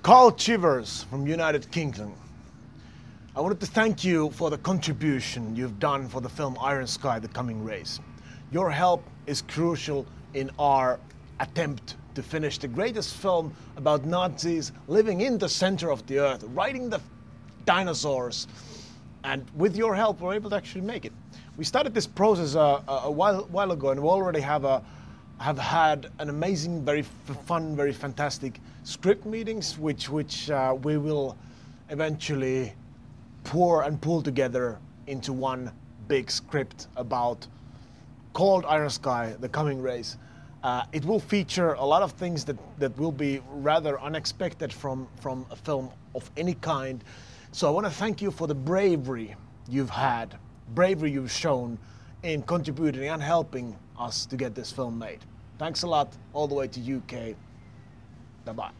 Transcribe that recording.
Carl Chivers from United Kingdom. I wanted to thank you for the contribution you've done for the film Iron Sky: The Coming Race. Your help is crucial in our attempt to finish the greatest film about Nazis living in the center of the earth, riding the dinosaurs. And with your help, we're able to actually make it. We started this process a while ago, and we already have had an amazing, very fun, very fantastic script meetings, which we will eventually pour and pull together into one big script called Iron Sky: The Coming Race. It will feature a lot of things that will be rather unexpected from a film of any kind. So I want to thank you for the bravery you've shown in contributing and helping us to get this film made. Thanks a lot, all the way to UK. Bye-bye.